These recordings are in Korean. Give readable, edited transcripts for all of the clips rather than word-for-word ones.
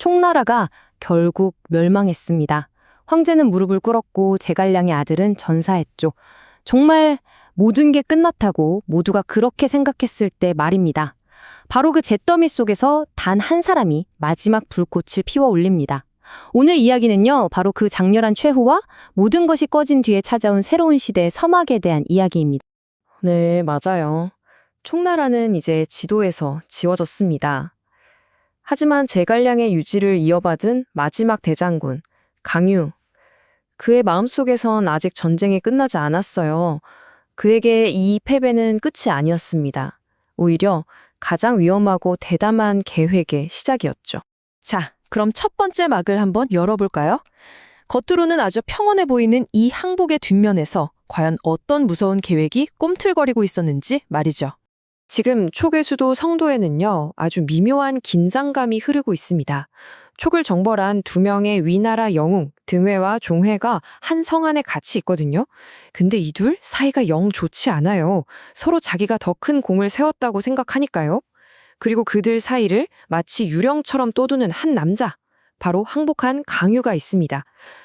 총나라가 결국 멸망했습니다. 황제는 무릎을 꿇었고 제갈량의 아들은 전사했죠. 정말 모든 게 끝났다고 모두가 그렇게 생각했을 때 말입니다. 바로 그 잿더미 속에서 단 한 사람이 마지막 불꽃을 피워 올립니다. 오늘 이야기는요, 바로 그 장렬한 최후와 모든 것이 꺼진 뒤에 찾아온 새로운 시대의 서막에 대한 이야기입니다. 네, 맞아요. 총나라는 이제 지도에서 지워졌습니다. 하지만 제갈량의 유지를 이어받은 마지막 대장군, 강유. 그의 마음속에선 아직 전쟁이 끝나지 않았어요. 그에게 이 패배는 끝이 아니었습니다. 오히려 가장 위험하고 대담한 계획의 시작이었죠. 자, 그럼 첫 번째 막을 한번 열어볼까요? 겉으로는 아주 평온해 보이는 이 항복의 뒷면에서 과연 어떤 무서운 계획이 꿈틀거리고 있었는지 말이죠. 지금 촉의 수도 성도에는요, 아주 미묘한 긴장감이 흐르고 있습니다. 촉을 정벌한 두 명의 위나라 영웅, 등회와 종회가 한 성 안에 같이 있거든요. 근데 이 둘 사이가 영 좋지 않아요. 서로 자기가 더 큰 공을 세웠다고 생각하니까요. 그리고 그들 사이를 마치 유령처럼 떠두는 한 남자, 바로 항복한 강유가 있습니다.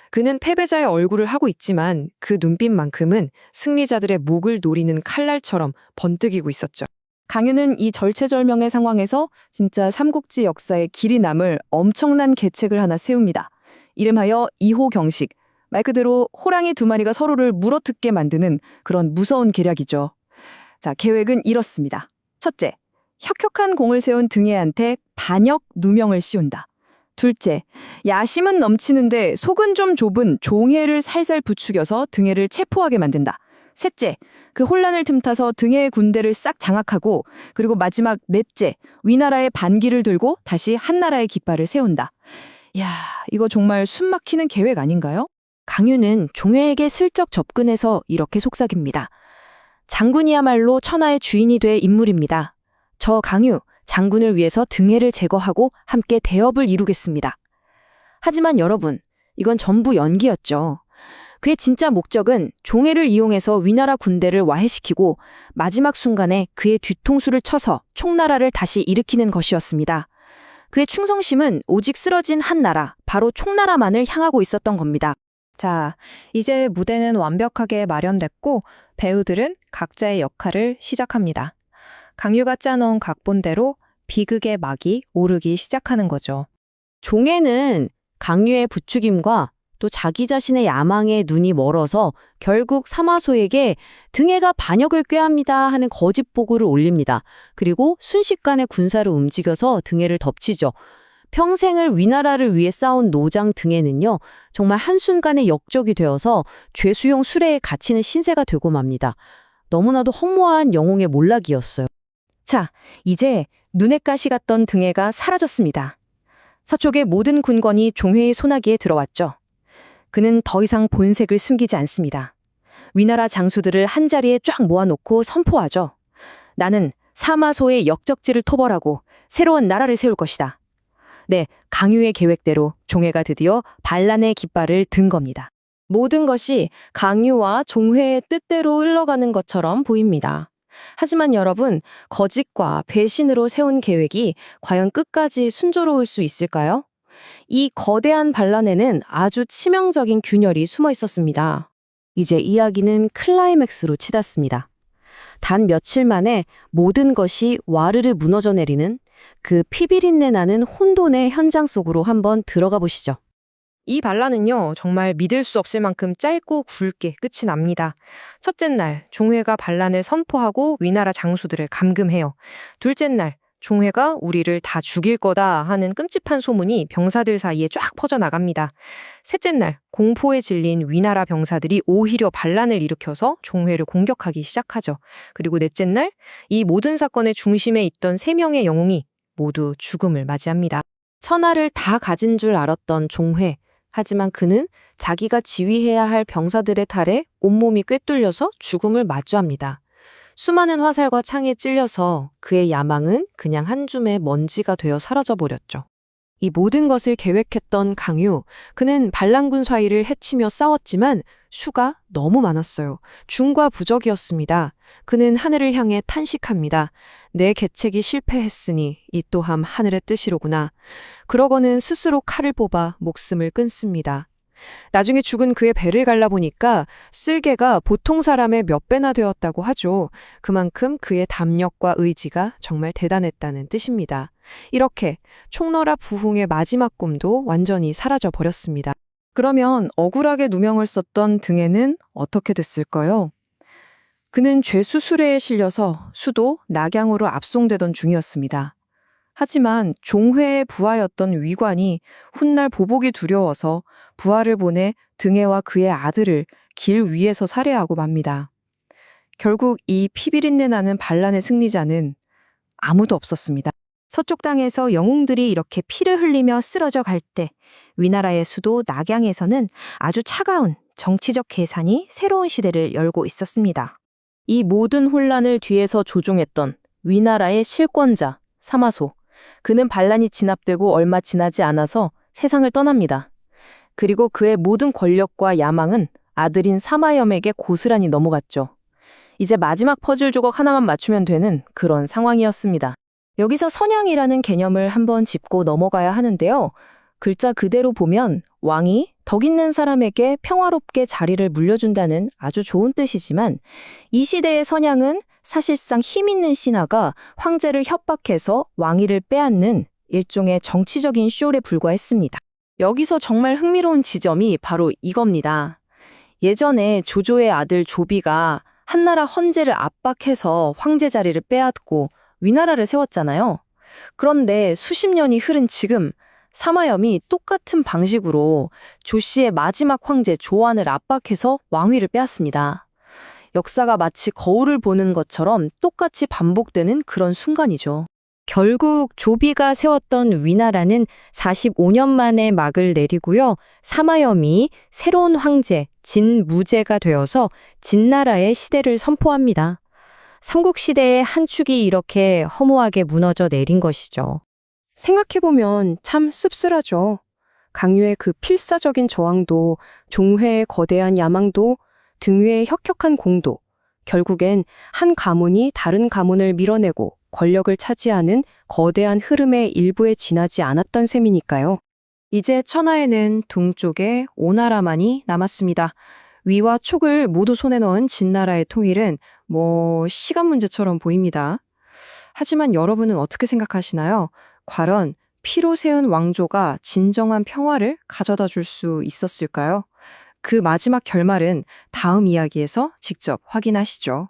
그는 패배자의 얼굴을 하고 있지만 그 눈빛만큼은 승리자들의 목을 노리는 칼날처럼 번뜩이고 있었죠. 강유는 이 절체절명의 상황에서 진짜 삼국지 역사에 길이 남을 엄청난 계책을 하나 세웁니다. 이름하여 2호 경식. 말 그대로 호랑이 두 마리가 서로를 물어뜯게 만드는 그런 무서운 계략이죠. 자, 계획은 이렇습니다. 첫째, 혁혁한 공을 세운 등해한테 반역 누명을 씌운다. 둘째, 야심은 넘치는데 속은 좀 좁은 종해를 살살 부추겨서 등해를 체포하게 만든다. 셋째, 그 혼란을 틈타서 등해의 군대를 싹 장악하고, 그리고 마지막 넷째, 위나라의 반기를 들고 다시 한나라의 깃발을 세운다. 이야, 이거 정말 숨막히는 계획 아닌가요? 강유는 종회에게 슬쩍 접근해서 이렇게 속삭입니다. 장군이야말로 천하의 주인이 될 인물입니다. 저 강유, 장군을 위해서 등해를 제거하고 함께 대업을 이루겠습니다. 하지만 여러분, 이건 전부 연기였죠. 그의 진짜 목적은 종해를 이용해서 위나라 군대를 와해시키고 마지막 순간에 그의 뒤통수를 쳐서 총나라를 다시 일으키는 것이었습니다. 그의 충성심은 오직 쓰러진 한 나라, 바로 총나라만을 향하고 있었던 겁니다. 자, 이제 무대는 완벽하게 마련됐고 배우들은 각자의 역할을 시작합니다. 강유가 짜놓은 각본대로 비극의 막이 오르기 시작하는 거죠. 종해는 강유의 부추김과 또 자기 자신의 야망에 눈이 멀어서 결국 사마소에게 등해가 반역을 꾀합니다 하는 거짓 보고를 올립니다. 그리고 순식간에 군사를 움직여서 등해를 덮치죠. 평생을 위나라를 위해 싸운 노장 등해는요, 정말 한순간에 역적이 되어서 죄수용 수레에 갇히는 신세가 되고 맙니다. 너무나도 허무한 영웅의 몰락이었어요. 자, 이제 눈에 가시 같던 등해가 사라졌습니다. 서쪽의 모든 군권이 종회의 손아귀에 들어왔죠. 그는 더 이상 본색을 숨기지 않습니다. 위나라 장수들을 한자리에 쫙 모아놓고 선포하죠. 나는 사마소의 역적지를 토벌하고 새로운 나라를 세울 것이다. 네, 강유의 계획대로 종회가 드디어 반란의 깃발을 든 겁니다. 모든 것이 강유와 종회의 뜻대로 흘러가는 것처럼 보입니다. 하지만 여러분, 거짓과 배신으로 세운 계획이 과연 끝까지 순조로울 수 있을까요? 이 거대한 반란에는 아주 치명적인 균열이 숨어 있었습니다. 이제 이야기는 클라이맥스로 치닫습니다. 단 며칠 만에 모든 것이 와르르 무너져 내리는 그 피비린내 나는 혼돈의 현장 속으로 한번 들어가 보시죠. 이 반란은요, 정말 믿을 수 없을 만큼 짧고 굵게 끝이 납니다. 첫째 날, 종회가 반란을 선포하고 위나라 장수들을 감금해요. 둘째 날, 종회가 우리를 다 죽일 거다 하는 끔찍한 소문이 병사들 사이에 쫙 퍼져나갑니다. 셋째 날, 공포에 질린 위나라 병사들이 오히려 반란을 일으켜서 종회를 공격하기 시작하죠. 그리고 넷째 날, 이 모든 사건의 중심에 있던 3명의 영웅이 모두 죽음을 맞이합니다. 천하를 다 가진 줄 알았던 종회. 하지만 그는 자기가 지휘해야 할 병사들의 탈에 온몸이 꿰뚫려서 죽음을 마주합니다. 수많은 화살과 창에 찔려서 그의 야망은 그냥 한 줌의 먼지가 되어 사라져버렸죠. 이 모든 것을 계획했던 강유, 그는 반란군 사이를 해치며 싸웠지만 수가 너무 많았어요. 중과 부적이었습니다. 그는 하늘을 향해 탄식합니다. 내 계책이 실패했으니 이 또한 하늘의 뜻이로구나. 그러고는 스스로 칼을 뽑아 목숨을 끊습니다. 나중에 죽은 그의 배를 갈라보니까 쓸개가 보통 사람의 몇 배나 되었다고 하죠. 그만큼 그의 담력과 의지가 정말 대단했다는 뜻입니다. 이렇게 총나라 부흥의 마지막 꿈도 완전히 사라져 버렸습니다. 그러면 억울하게 누명을 썼던 등에는 어떻게 됐을까요? 그는 죄수수레에 실려서 수도 낙양으로 압송되던 중이었습니다. 하지만 종회의 부하였던 위관이 훗날 보복이 두려워서 부하를 보내 등해와 그의 아들을 길 위에서 살해하고 맙니다. 결국 이 피비린내 나는 반란의 승리자는 아무도 없었습니다. 서쪽 땅에서 영웅들이 이렇게 피를 흘리며 쓰러져 갈 때 위나라의 수도 낙양에서는 아주 차가운 정치적 계산이 새로운 시대를 열고 있었습니다. 이 모든 혼란을 뒤에서 조종했던 위나라의 실권자 사마소. 그는 반란이 진압되고 얼마 지나지 않아서 세상을 떠납니다. 그리고 그의 모든 권력과 야망은 아들인 사마염에게 고스란히 넘어갔죠. 이제 마지막 퍼즐 조각 하나만 맞추면 되는 그런 상황이었습니다. 여기서 선양이라는 개념을 한번 짚고 넘어가야 하는데요. 글자 그대로 보면 왕이 덕 있는 사람에게 평화롭게 자리를 물려준다는 아주 좋은 뜻이지만 이 시대의 선양은 사실상 힘 있는 신하가 황제를 협박해서 왕위를 빼앗는 일종의 정치적인 쇼에 불과했습니다. 여기서 정말 흥미로운 지점이 바로 이겁니다. 예전에 조조의 아들 조비가 한나라 헌제를 압박해서 황제 자리를 빼앗고 위나라를 세웠잖아요. 그런데 수십 년이 흐른 지금 사마염이 똑같은 방식으로 조씨의 마지막 황제 조안을 압박해서 왕위를 빼앗습니다. 역사가 마치 거울을 보는 것처럼 똑같이 반복되는 그런 순간이죠. 결국 조비가 세웠던 위나라는 45년 만에 막을 내리고요. 사마염이 새로운 황제 진무제가 되어서 진나라의 시대를 선포합니다. 삼국시대의 한 축이 이렇게 허무하게 무너져 내린 것이죠. 생각해보면 참 씁쓸하죠. 강유의 그 필사적인 저항도, 종회의 거대한 야망도, 등유의 혁혁한 공도, 결국엔 한 가문이 다른 가문을 밀어내고 권력을 차지하는 거대한 흐름의 일부에 지나지 않았던 셈이니까요. 이제 천하에는 동쪽에 오나라만이 남았습니다. 위와 촉을 모두 손에 넣은 진나라의 통일은 시간 문제처럼 보입니다. 하지만 여러분은 어떻게 생각하시나요? 과연 피로 세운 왕조가 진정한 평화를 가져다 줄 수 있었을까요? 그 마지막 결말은 다음 이야기에서 직접 확인하시죠.